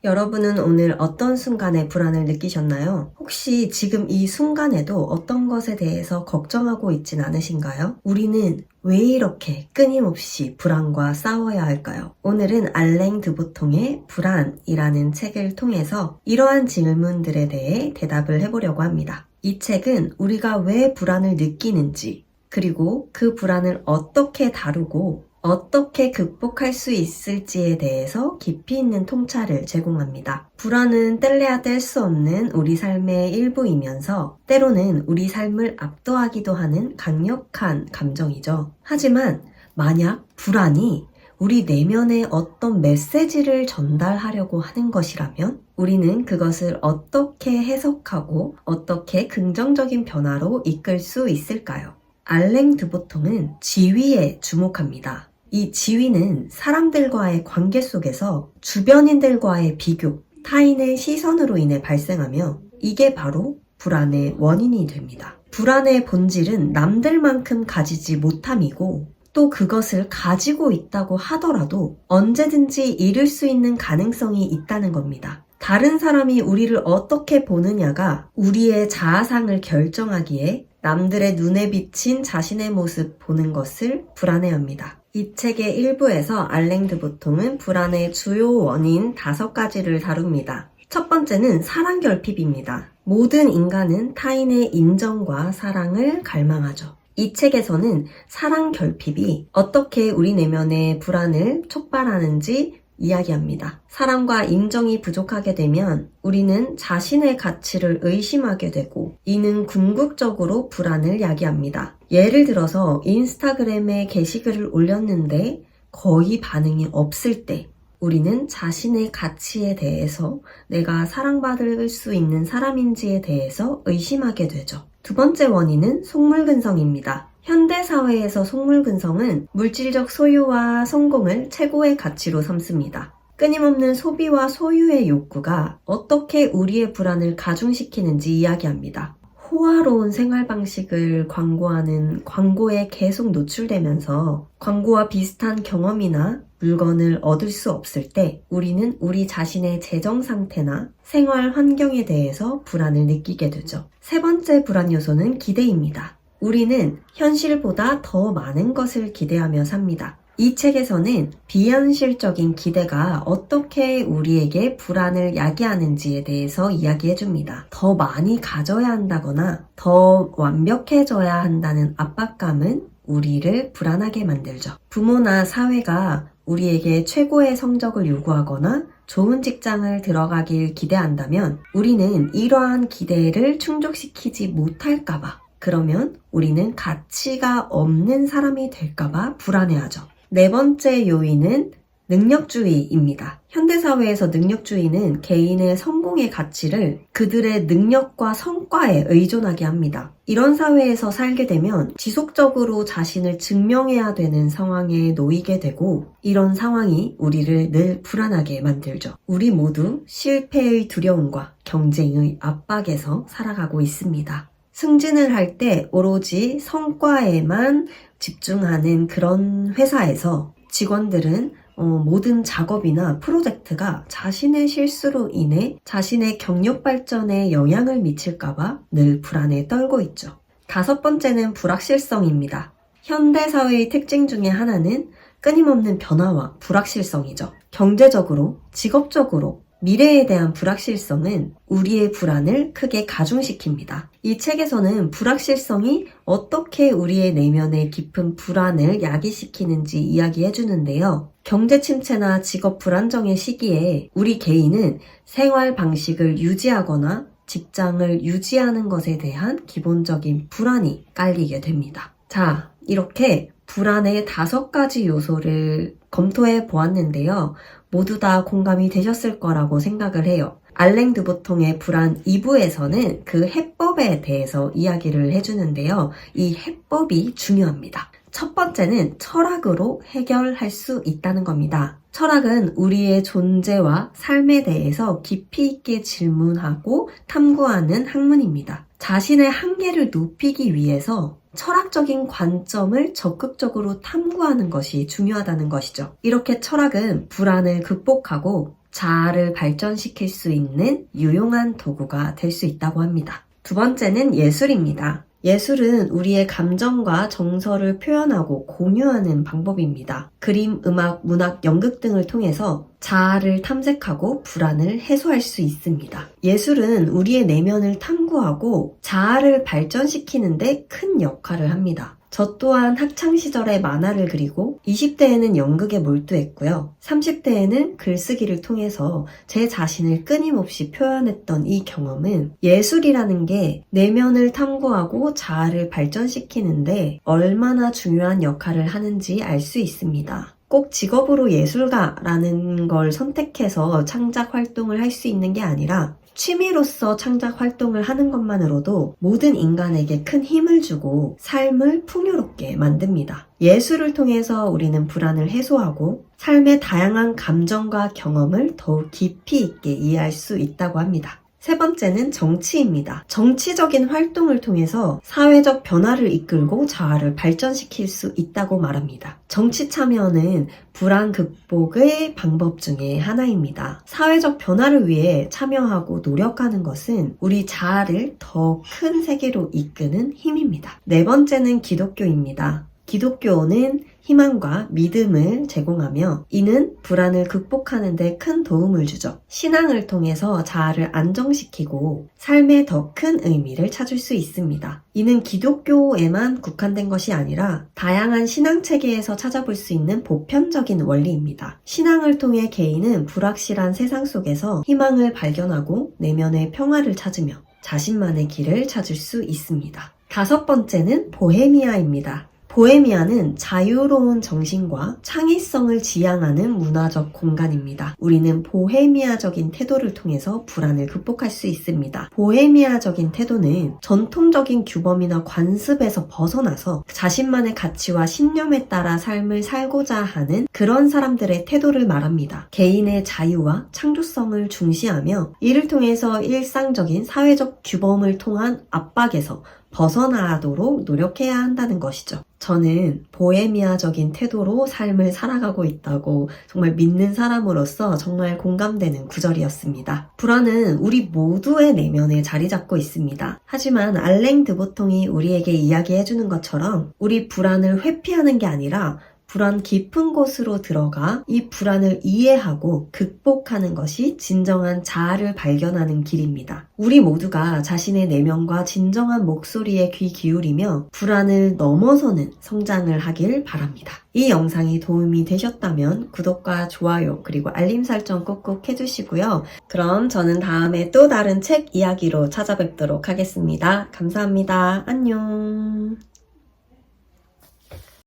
여러분은 오늘 어떤 순간에 불안을 느끼셨나요? 혹시 지금 이 순간에도 어떤 것에 대해서 걱정하고 있진 않으신가요? 우리는 왜 이렇게 끊임없이 불안과 싸워야 할까요? 오늘은 알랭 드보통의 불안이라는 책을 통해서 이러한 질문들에 대해 대답을 해보려고 합니다. 이 책은 우리가 왜 불안을 느끼는지, 그리고 그 불안을 어떻게 다루고 어떻게 극복할 수 있을지에 대해서 깊이 있는 통찰을 제공합니다. 불안은 뗄래야 뗄 수 없는 우리 삶의 일부이면서 때로는 우리 삶을 압도하기도 하는 강력한 감정이죠. 하지만 만약 불안이 우리 내면에 어떤 메시지를 전달하려고 하는 것이라면 우리는 그것을 어떻게 해석하고 어떻게 긍정적인 변화로 이끌 수 있을까요? 알랭 드보통은 지위에 주목합니다. 이 지위는 사람들과의 관계 속에서 주변인들과의 비교, 타인의 시선으로 인해 발생하며 이게 바로 불안의 원인이 됩니다. 불안의 본질은 남들만큼 가지지 못함이고 또 그것을 가지고 있다고 하더라도 언제든지 잃을 수 있는 가능성이 있다는 겁니다. 다른 사람이 우리를 어떻게 보느냐가 우리의 자아상을 결정하기에 남들의 눈에 비친 자신의 모습 보는 것을 불안해합니다. 이 책의 일부에서 알랭 드보통은 불안의 주요 원인 5가지를 다룹니다. 첫 번째는 사랑 결핍입니다. 모든 인간은 타인의 인정과 사랑을 갈망하죠. 이 책에서는 사랑 결핍이 어떻게 우리 내면의 불안을 촉발하는지 이야기합니다. 사랑과 인정이 부족하게 되면 우리는 자신의 가치를 의심하게 되고 이는 궁극적으로 불안을 야기합니다. 예를 들어서 인스타그램에 게시글을 올렸는데 거의 반응이 없을 때 우리는 자신의 가치에 대해서 내가 사랑받을 수 있는 사람인지에 대해서 의심하게 되죠. 두 번째 원인은 속물근성입니다. 현대사회에서 속물근성은 물질적 소유와 성공을 최고의 가치로 삼습니다. 끊임없는 소비와 소유의 욕구가 어떻게 우리의 불안을 가중시키는지 이야기합니다. 호화로운 생활 방식을 광고하는 광고에 계속 노출되면서 광고와 비슷한 경험이나 물건을 얻을 수 없을 때 우리는 우리 자신의 재정 상태나 생활 환경에 대해서 불안을 느끼게 되죠. 세 번째 불안 요소는 기대입니다. 우리는 현실보다 더 많은 것을 기대하며 삽니다. 이 책에서는 비현실적인 기대가 어떻게 우리에게 불안을 야기하는지에 대해서 이야기해줍니다. 더 많이 가져야 한다거나 더 완벽해져야 한다는 압박감은 우리를 불안하게 만들죠. 부모나 사회가 우리에게 최고의 성적을 요구하거나 좋은 직장을 들어가길 기대한다면 우리는 이러한 기대를 충족시키지 못할까봐, 그러면 우리는 가치가 없는 사람이 될까봐 불안해하죠. 네 번째 요인은 능력주의입니다. 현대사회에서 능력주의는 개인의 성공의 가치를 그들의 능력과 성과에 의존하게 합니다. 이런 사회에서 살게 되면 지속적으로 자신을 증명해야 되는 상황에 놓이게 되고 이런 상황이 우리를 늘 불안하게 만들죠. 우리 모두 실패의 두려움과 경쟁의 압박에서 살아가고 있습니다. 승진을 할 때 오로지 성과에만 집중하는 그런 회사에서 직원들은 모든 작업이나 프로젝트가 자신의 실수로 인해 자신의 경력 발전에 영향을 미칠까봐 늘 불안에 떨고 있죠. 다섯 번째는 불확실성입니다. 현대사회의 특징 중에 하나는 끊임없는 변화와 불확실성이죠. 경제적으로, 직업적으로, 미래에 대한 불확실성은 우리의 불안을 크게 가중시킵니다. 이 책에서는 불확실성이 어떻게 우리의 내면의 깊은 불안을 야기시키는지 이야기해주는데요. 경제 침체나 직업 불안정의 시기에 우리 개인은 생활 방식을 유지하거나 직장을 유지하는 것에 대한 기본적인 불안이 깔리게 됩니다. 자, 이렇게 불안의 5가지 요소를 검토해 보았는데요. 모두 다 공감이 되셨을 거라고 생각을 해요. 알랭 드보통의 불안 2부에서는 그 해법에 대해서 이야기를 해주는데요. 이 해법이 중요합니다. 첫 번째는 철학으로 해결할 수 있다는 겁니다. 철학은 우리의 존재와 삶에 대해서 깊이 있게 질문하고 탐구하는 학문입니다. 자신의 한계를 높이기 위해서 철학적인 관점을 적극적으로 탐구하는 것이 중요하다는 것이죠. 이렇게 철학은 불안을 극복하고 자아를 발전시킬 수 있는 유용한 도구가 될 수 있다고 합니다. 두 번째는 예술입니다. 예술은 우리의 감정과 정서를 표현하고 공유하는 방법입니다. 그림, 음악, 문학, 연극 등을 통해서 자아를 탐색하고 불안을 해소할 수 있습니다. 예술은 우리의 내면을 탐구하고 자아를 발전시키는데 큰 역할을 합니다. 저 또한 학창시절에 만화를 그리고 20대에는 연극에 몰두했고요. 30대에는 글쓰기를 통해서 제 자신을 끊임없이 표현했던 이 경험은 예술이라는 게 내면을 탐구하고 자아를 발전시키는데 얼마나 중요한 역할을 하는지 알 수 있습니다. 꼭 직업으로 예술가라는 걸 선택해서 창작 활동을 할 수 있는 게 아니라 취미로서 창작 활동을 하는 것만으로도 모든 인간에게 큰 힘을 주고 삶을 풍요롭게 만듭니다. 예술을 통해서 우리는 불안을 해소하고 삶의 다양한 감정과 경험을 더욱 깊이 있게 이해할 수 있다고 합니다. 세 번째는 정치입니다. 정치적인 활동을 통해서 사회적 변화를 이끌고 자아를 발전시킬 수 있다고 말합니다. 정치 참여는 불안 극복의 방법 중에 하나입니다. 사회적 변화를 위해 참여하고 노력하는 것은 우리 자아를 더 큰 세계로 이끄는 힘입니다. 네 번째는 기독교입니다. 기독교는 희망과 믿음을 제공하며 이는 불안을 극복하는 데 큰 도움을 주죠. 신앙을 통해서 자아를 안정시키고 삶에 더 큰 의미를 찾을 수 있습니다. 이는 기독교에만 국한된 것이 아니라 다양한 신앙 체계에서 찾아볼 수 있는 보편적인 원리입니다. 신앙을 통해 개인은 불확실한 세상 속에서 희망을 발견하고 내면의 평화를 찾으며 자신만의 길을 찾을 수 있습니다. 다섯 번째는 보헤미아입니다. 보헤미아는 자유로운 정신과 창의성을 지향하는 문화적 공간입니다. 우리는 보헤미아적인 태도를 통해서 불안을 극복할 수 있습니다. 보헤미아적인 태도는 전통적인 규범이나 관습에서 벗어나서 자신만의 가치와 신념에 따라 삶을 살고자 하는 그런 사람들의 태도를 말합니다. 개인의 자유와 창조성을 중시하며 이를 통해서 일상적인 사회적 규범을 통한 압박에서 벗어나도록 노력해야 한다는 것이죠. 저는 보헤미아적인 태도로 삶을 살아가고 있다고 정말 믿는 사람으로서 정말 공감되는 구절이었습니다. 불안은 우리 모두의 내면에 자리 잡고 있습니다. 하지만 알랭 드보통이 우리에게 이야기해주는 것처럼 우리 불안을 회피하는 게 아니라 불안 깊은 곳으로 들어가 이 불안을 이해하고 극복하는 것이 진정한 자아를 발견하는 길입니다. 우리 모두가 자신의 내면과 진정한 목소리에 귀 기울이며 불안을 넘어서는 성장을 하길 바랍니다. 이 영상이 도움이 되셨다면 구독과 좋아요 그리고 알림 설정 꾹꾹 해주시고요. 그럼 저는 다음에 또 다른 책 이야기로 찾아뵙도록 하겠습니다. 감사합니다. 안녕.